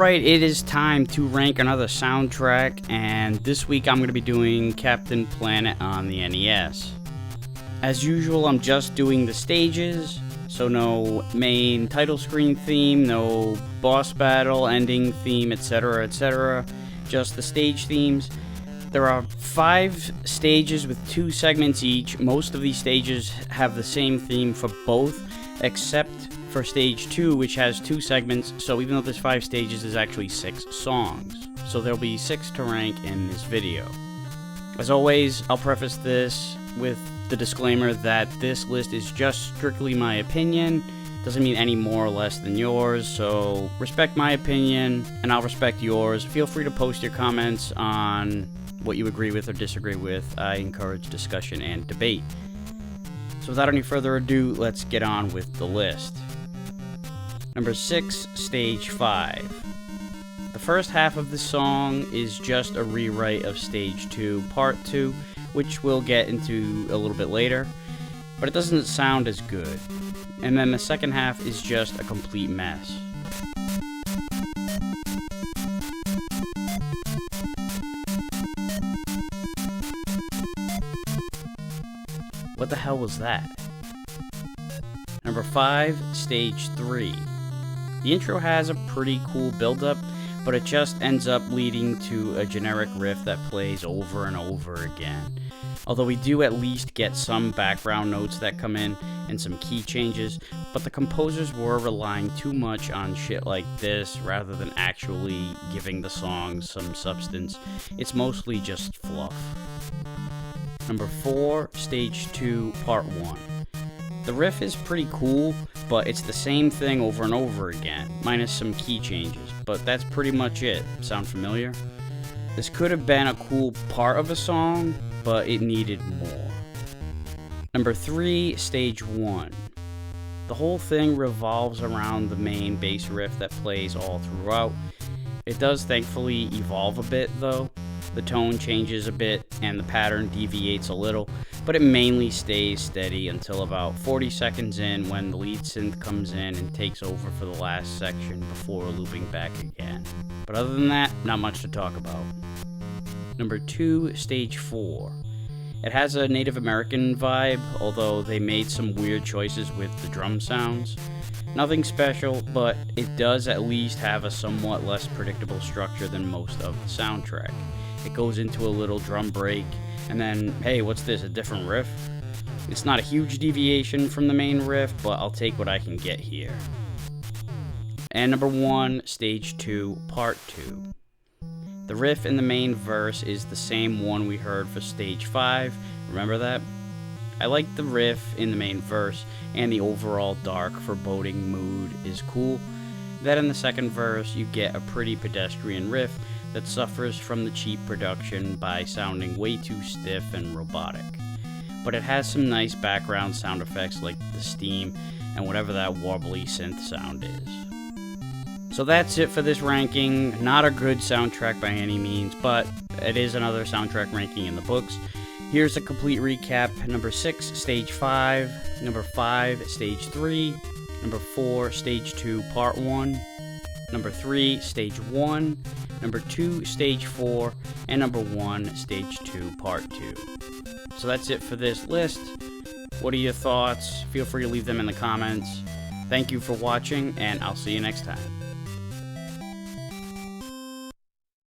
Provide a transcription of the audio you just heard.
Alright, it is time to rank another soundtrack, and this week I'm going to be doing Captain Planet on the NES. As usual, I'm just doing the stages, so no main title screen theme, no boss battle, ending theme, etc., etc., just the stage themes. There are 5 stages with 2 segments each. Most of these stages have the same theme for both, except for stage 2, which has 2 segments, so even though there's 5 stages, there's actually 6 songs. So there'll be 6 to rank in this video. As always, I'll preface this with the disclaimer that this list is just strictly my opinion. Doesn't mean any more or less than yours, so respect my opinion, and I'll respect yours. Feel free to post your comments on what you agree with or disagree with. I encourage discussion and debate. So without any further ado, let's get on with the list. Number 6, Stage 5. The first half of the song is just a rewrite of Stage 2, Part 2, which we'll get into a little bit later, but it doesn't sound as good. And then the second half is just a complete mess. What the hell was that? Number 5, Stage 3. The intro has a pretty cool build-up, but it just ends up leading to a generic riff that plays over and over again. Although we do at least get some background notes that come in and some key changes, but the composers were relying too much on shit like this rather than actually giving the song some substance. It's mostly just fluff. Number 4, Stage 2, Part 1. The riff is pretty cool, but it's the same thing over and over again, minus some key changes, but that's pretty much it. Sound familiar? This could have been a cool part of a song, but it needed more. Number 3, Stage 1. The whole thing revolves around the main bass riff that plays all throughout. It does thankfully evolve a bit though. The tone changes a bit and the pattern deviates a little, but it mainly stays steady until about 40 seconds in when the lead synth comes in and takes over for the last section before looping back again. But other than that, not much to talk about. Number 2, Stage 4. It has a Native American vibe, although they made some weird choices with the drum sounds. Nothing special, but it does at least have a somewhat less predictable structure than most of the soundtrack. It goes into a little drum break, and then, hey, what's this, a different riff? It's not a huge deviation from the main riff, but I'll take what I can get here. And number 1, Stage 2, Part 2. The riff in the main verse is the same one we heard for Stage 5, remember that? I like the riff in the main verse, and the overall dark, foreboding mood is cool. Then in the second verse, you get a pretty pedestrian riff that suffers from the cheap production by sounding way too stiff and robotic. But it has some nice background sound effects like the steam and whatever that warbly synth sound is. So that's it for this ranking. Not a good soundtrack by any means, but it is another soundtrack ranking in the books. Here's a complete recap. Number 6, Stage 5. Number 5, Stage 3. Number 4, Stage 2, Part 1. Number 3, Stage 1. Number 2, Stage 4. And number 1, Stage 2, Part 2. So that's it for this list. What are your thoughts? Feel free to leave them in the comments. Thank you for watching, and I'll see you next time.